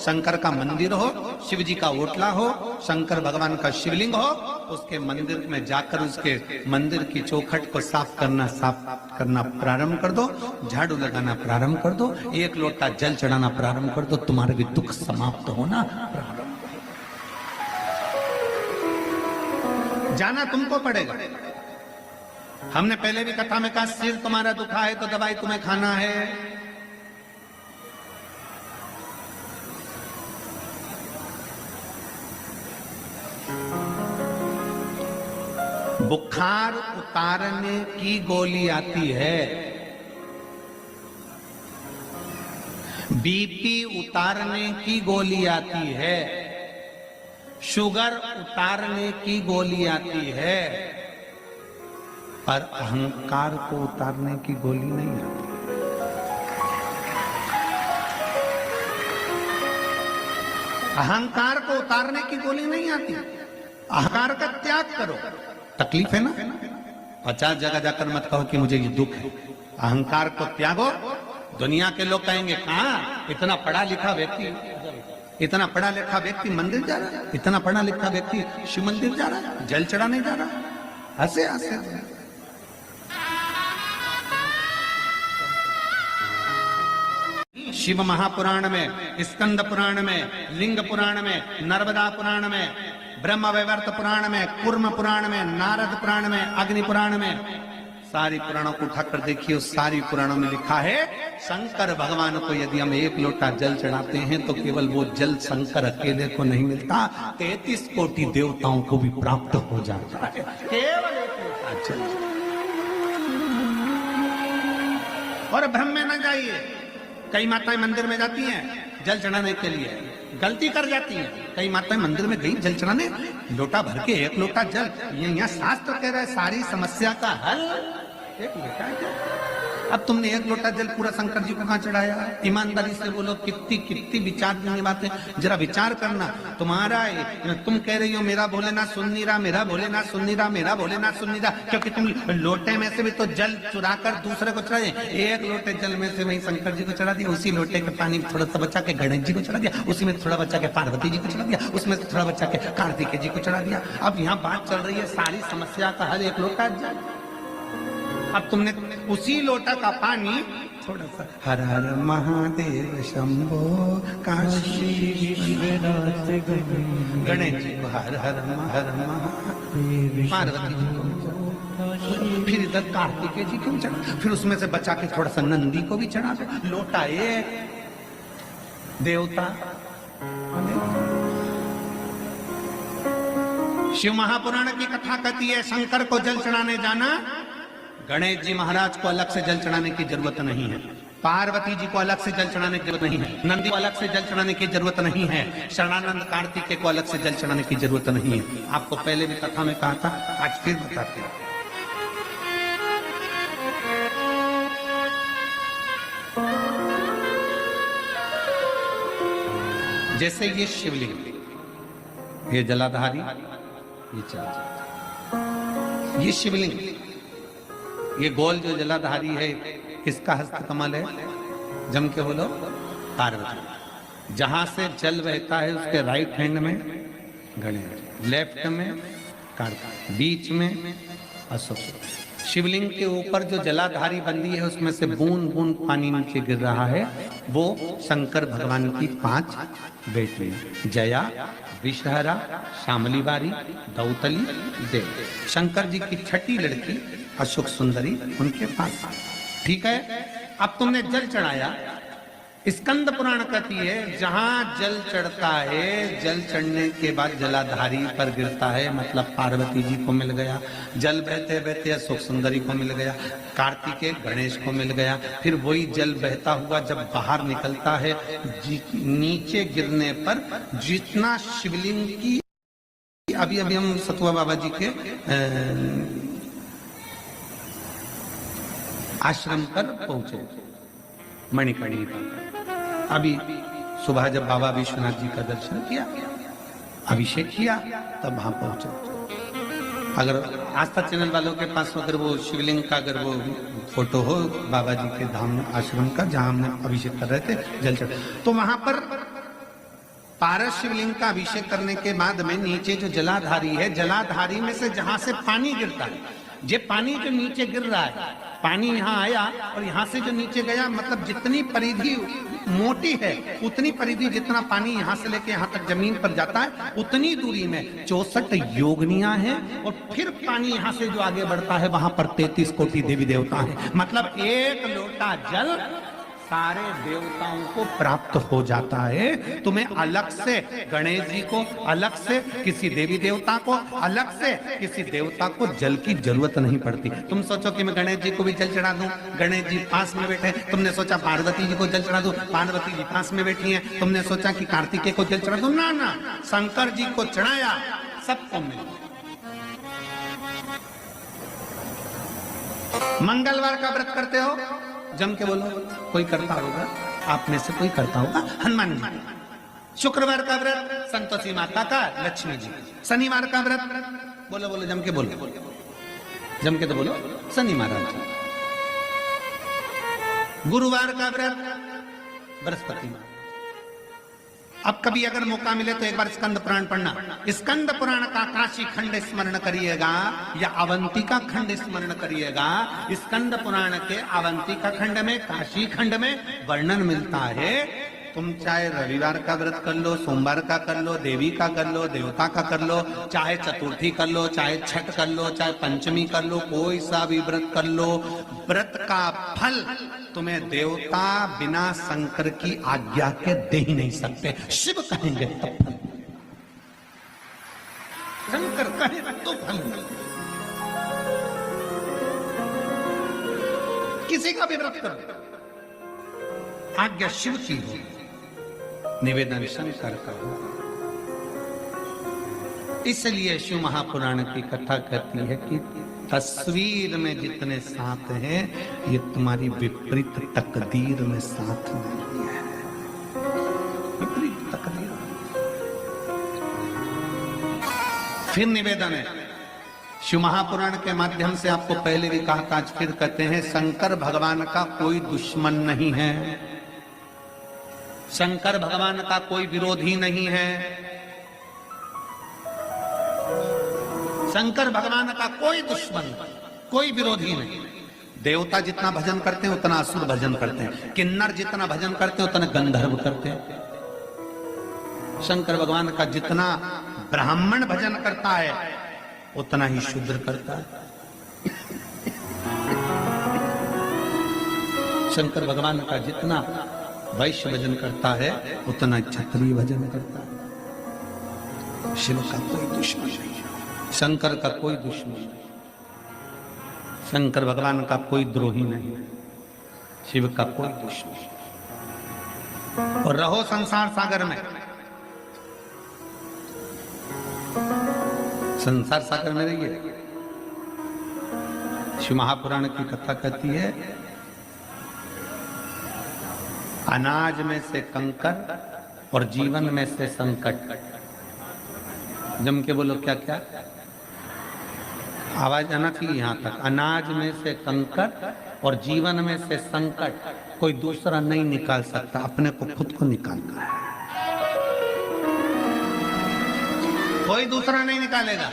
शंकर का मंदिर हो, शिव जी का ओटला हो, शंकर भगवान का शिवलिंग हो, उसके मंदिर में जाकर उसके मंदिर की चौखट को साफ करना प्रारंभ कर दो, झाड़ू लगाना प्रारंभ कर दो, एक लोटा जल चढ़ाना प्रारंभ कर दो, तुम्हारे भी दुख समाप्त होना प्रारंभ। जाना तुमको पड़ेगा। हमने पहले भी कथा में कहा, सिर तुम्हारा दुखा है तो दवाई तुम्हें खाना है। बुखार उतारने की गोली आती है, बीपी उतारने की गोली आती है, शुगर उतारने की गोली आती है, पर अहंकार को उतारने की गोली नहीं आती। अहंकार को उतारने की गोली नहीं आती। अहंकार का त्याग करो। तकलीफ है ना, 50 जगह जाकर मत कहो कि मुझे ये दुख है। अहंकार को त्यागो। दुनिया के लोग कहेंगे, कहाँ इतना पढ़ा लिखा व्यक्ति, इतना पढ़ा लिखा व्यक्ति मंदिर जा रहा है, इतना पढ़ा लिखा व्यक्ति शिव मंदिर जा रहा है, जल चढ़ाने जा रहा है। हंसे हंसे। शिव महापुराण में, स्कंद पुराण में, लिंग पुराण में, नर्मदा पुराण में, ब्रह्म वैवर्त पुराण में, कूर्म पुराण में, नारद पुराण में, अग्नि पुराण में, सारी पुराणों को उठाकर देखिए, उस सारी पुराणों में लिखा है, शंकर भगवान को यदि हम एक लोटा जल चढ़ाते हैं तो केवल वो जल शंकर अकेले को नहीं मिलता, 33 कोटि देवताओं को भी प्राप्त हो जाता है। केवल एक लोटा जल। और भ्रम में न जाइए। कई माताएं मंदिर में जाती हैं जल चढ़ाने के लिए, गलती कर जाती हैं। कई माताएं मंदिर में गई जल चढ़ाने, लोटा भर के एक लोटा जल, ये यहाँ शास्त्र कह रहा है सारी समस्या का हल एक लोटा जल। अब तुमने एक लोटा जल पूरा शंकर जी को कहाँ चढ़ाया? ईमानदारी से बोलो, कितनी कितनी विचार की बातें, जरा विचार करना। तुम्हारा तुम कह रही हो मेरा भोलेनाथ सुन नहीं रहा, मेरा भोलेनाथ सुन नहीं रहा, मेरा भोलेनाथ सुन नहीं रहा, क्योंकि तुम लोटे में से भी तो जल चुरा कर दूसरे को चढ़ाए। एक लोटे जल में से वही शंकर जी को चढ़ा दिया, उसी लोटे के पानी थोड़ा सा बचा के गणेश जी को चढ़ा दिया, उसी में थोड़ा बचा के पार्वती जी को चढ़ा दिया, उसमें थोड़ा बचा के कार्तिकेय जी को चढ़ा दिया। अब यहाँ बात चल रही है सारी समस्या का हल एक लोटा जल। अब तुमने उसी लोटा का पानी थोड़ा सा हर हर महादेव शंभो काशी विश्वनाथ गणेश जी को हर हर महादेव, पार्वती जी को, फिर इधर कार्तिकेय जी को चढ़ा, फिर उसमें से बचा के थोड़ा सा नंदी को भी चढ़ा दो। लोटा एक, देवता। शिव महापुराण की कथा कहती है शंकर को जल चढ़ाने जाना, गणेश जी महाराज को अलग से जल चढ़ाने की जरूरत नहीं है, पार्वती जी को अलग से जल चढ़ाने की जरूरत नहीं है, नंदी को अलग से जल चढ़ाने की जरूरत नहीं है, शरणानंद कार्तिकेय को अलग से जल चढ़ाने की जरूरत नहीं है। आपको पहले भी कथा में कहा था, आज फिर बताते हैं। जैसे ये शिवलिंग, ये जलाधारी, ये चल, ये शिवलिंग, ये गोल जो जलाधारी है, किसका हस्तकमल है? जम के बोलो, पार्वती। जहां से जल बहता है उसके राइट हैंड में गणेश, लेफ्ट में कार्तिक, बीच में अशोक। शिवलिंग के ऊपर जो जलाधारी बंदी है उसमें से बूंद बूंद पानी नीचे गिर रहा है, वो शंकर भगवान की 5 बेटी, जया, विषहरा, शामली बारी, दौतली, देव। शंकर जी की छठी लड़की अशोक सुंदरी उनके पास। ठीक है, अब तुमने जल चढ़ाया। स्कंद पुराण कहती है जहां जल चढ़ता है, जल चढ़ने के बाद जलाधारी पर गिरता है, मतलब पार्वती जी को मिल गया, जल बहते बहते अशोक सुंदरी को मिल गया, कार्तिकेय गणेश को मिल गया, फिर वही जल बहता हुआ जब बाहर निकलता है, नीचे गिरने पर जितना शिवलिंग की, अभी अभी हम सतुआ बाबा जी के आश्रम पर पहुंचे, मणिकर्णिका। अभी सुबह जब बाबा विश्वनाथ जी का दर्शन किया, अभिषेक किया, तब वहां पहुंचे। अगर आस्था चैनल वालों के पास अगर वो शिवलिंग का अगर वो फोटो हो बाबा जी के धाम आश्रम का, जहां हमने अभिषेक कर रहे थे, जल चढ़, तो वहां पर पारस शिवलिंग का अभिषेक करने के बाद में नीचे जो जलाधारी है, जलाधारी में से जहां से पानी गिरता है, ये पानी जो नीचे गिर रहा है, पानी यहाँ आया और यहाँ से जो नीचे गया, मतलब जितनी परिधि मोटी है उतनी परिधि, जितना पानी यहाँ से लेके यहाँ तक जमीन पर जाता है उतनी दूरी में 64 योगिनियां हैं, और फिर पानी यहाँ से जो आगे बढ़ता है वहां पर 33 कोटि देवी देवता हैं। मतलब एक लोटा जल सारे देवताओं को प्राप्त हो जाता है। तुम्हें अलग से गणेश जी को, अलग से किसी देवी देवता को, अलग से किसी देवता को जल की जरूरत नहीं पड़ती। तुम सोचो कि मैं गणेश जी को भी जल चढ़ा दूं, गणेश जी पास में बैठे, तुमने सोचा पार्वती जी को जल चढ़ा दूं, पार्वती जी पास में बैठी हैं, तुमने सोचा कि कार्तिकेय को जल चढ़ा दूं, ना ना, शंकर जी को चढ़ाया, सबको मिल। मंगलवार का व्रत करते हो, जम के बोलो, कोई करता होगा, आप में से कोई करता होगा, हनुमान जी। शुक्रवार का व्रत संतोषी माता का, लक्ष्मी जी। शनिवार का व्रत बोलो बोलो, जम के बोलो, जम के तो बोलो, शनि महाराज जी। गुरुवार का व्रत बृहस्पति महाराज। अब कभी अगर मौका मिले तो एक बार स्कंद पुराण पढ़ना। स्कंद पुराण का काशी खंड स्मरण करिएगा या अवंतिका खंड स्मरण करिएगा। स्कंद पुराण के अवंतिका खंड में, काशी खंड में वर्णन मिलता है। तुम चाहे रविवार का व्रत कर लो, सोमवार का कर लो, देवी का कर लो, देवता का कर लो, चाहे चतुर्थी कर लो, चाहे छठ कर लो, चाहे पंचमी कर लो, कोई सा भी व्रत कर लो, व्रत का फल तुम्हें देवता बिना शंकर की आज्ञा के दे ही नहीं सकते। शिव कहेंगे तब फल, शंकर कहेगा तो फल मिलेगा। किसी का भी व्रत करो, आज्ञा शिव की हो, निवेदन शंकर का हो। इसलिए शिव महापुराण की कथा कहती है कि तस्वीर में जितने साथ हैं, ये तुम्हारी विपरीत तकदीर में साथ नहीं है। विपरीत तकदीर। फिर निवेदन है, शिव महापुराण के माध्यम से आपको पहले भी कहा था, आज फिर कहते हैं, शंकर भगवान का कोई दुश्मन नहीं है, शंकर भगवान का कोई विरोधी नहीं है, शंकर भगवान का कोई दुश्मन, कोई विरोधी नहीं। देवता जितना भजन करते हैं उतना असुर भजन करते हैं, किन्नर जितना भजन करते हैं उतना गंधर्व करते हैं। शंकर भगवान का जितना ब्राह्मण भजन करता है उतना ही शूद्र करता है। शंकर भगवान का जितना वैश्य भजन करता है उतना क्षत्रिय भजन करता है। शिव का कोई दुश्मन नहीं, शंकर का कोई दुश्मन नहीं, शंकर भगवान का कोई द्रोही नहीं, शिव का कोई दुश्मन। और रहो संसार सागर में, संसार सागर में रहिए। शिव महापुराण की कथा कहती है, अनाज में से कंकर और जीवन में से संकट। जम के बोलो, क्या क्या आवाज आना चाहिए यहां तक। अनाज में से कंकर और जीवन में से संकट कोई दूसरा नहीं निकाल सकता, अपने को खुद को निकालना है। कोई दूसरा नहीं निकालेगा।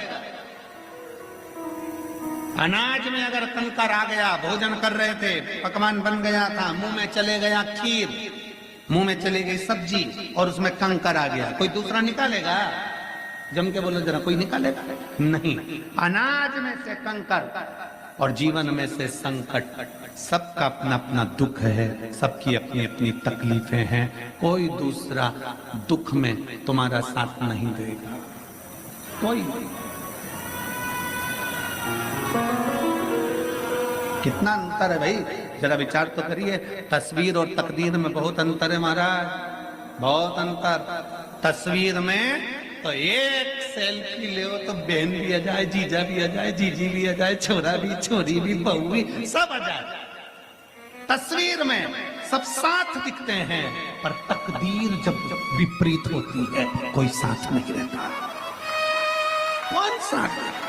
अनाज में अगर कंकर आ गया, भोजन कर रहे थे, पकवान बन गया था, मुंह में चले गया खीर, मुंह में चली गई सब्जी और उसमें कंकर आ गया, कोई दूसरा निकालेगा? जम के बोलो जरा, कोई निकालेगा? नहीं। अनाज में से कंकर और जीवन में से संकट। सबका अपना अपना दुख है, सबकी अपनी अपनी तकलीफें हैं, कोई दूसरा दुख में तुम्हारा साथ नहीं देगा, कोई। कितना अंतर है भाई, जरा विचार तो करिए। तस्वीर और तकदीर में बहुत अंतर है महाराज, बहुत अंतर। तस्वीर में तो एक सेल्फी ले तो बहन भी आ जाए, जीजा भी आ जाए, जीजी भी आ जाए, छोरा भी, छोरी भी, बहू भी, सब आ जाए। तस्वीर में सब साथ दिखते हैं, पर तकदीर जब विपरीत होती है कोई साथ नहीं रहता। कौन साथ?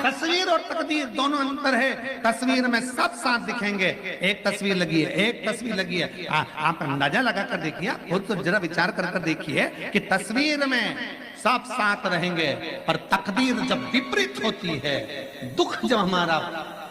तस्वीर और तकदीर दोनों अंतर है। तस्वीर में सब साथ दिखेंगे। एक तस्वीर लगी है, एक तस्वीर लगी है, आप अंदाजा लगा कर देखिए, आप खुद तो जरा विचार कर देखिए कि तस्वीर में सब साथ रहेंगे, पर तकदीर जब विपरीत होती है, दुख जब हमारा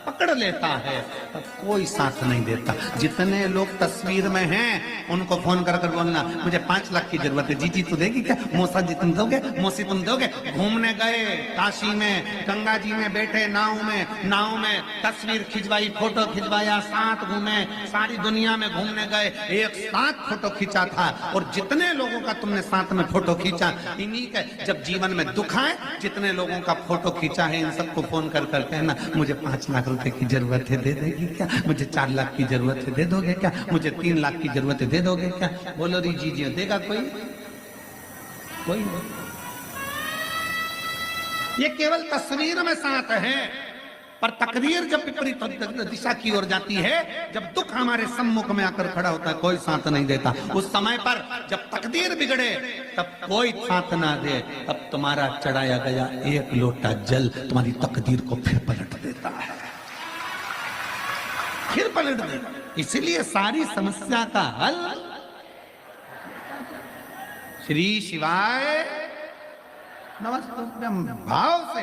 पकड़ लेता है, तब कोई साथ नहीं देता। जितने लोग तस्वीर में हैं उनको फोन कर कर बोलना मुझे 5 लाख की जरूरत है, जीजी तो देगी क्या, मौसा जी तुम दोगे, मौसी तुम दोगे। घूमने गए काशी में, गंगा जी में बैठे नाव में तस्वीर खिंचवाई, फोटो खिंचवाया, साथ घूमे, सारी दुनिया में घूमने गए, एक साथ फोटो खींचा था। और जितने लोगों का तुमने साथ में फोटो खींचा, इन्हीं का जब जीवन में दुख आए, जितने लोगों का फोटो खींचा है, इन सबको फोन कर कर कहना मुझे 5 लाख रुपए की जरूरत है, दे देगी क्या, मुझे 4 लाख की जरूरत है, दे दोगे क्या, मुझे 3 लाख की जरूरत है, दे दोगे क्या। बोलो री जी देगा कोई नहीं। ये केवल तस्वीर में साथ है, पर तकदीर जब विपरीत दिशा की ओर जाती है, जब दुख हमारे सम्मुख में आकर खड़ा होता है, कोई साथ नहीं देता। उस समय पर जब तकदीर बिगड़े, तब कोई साथ ना दे, तब तुम्हारा चढ़ाया गया एक लोटा जल तुम्हारी तकदीर को फिर पलट देता है, फिर पलट देगा। इसलिए सारी समस्या का हल श्री शिवाय नमस्तुभ्यं भाव से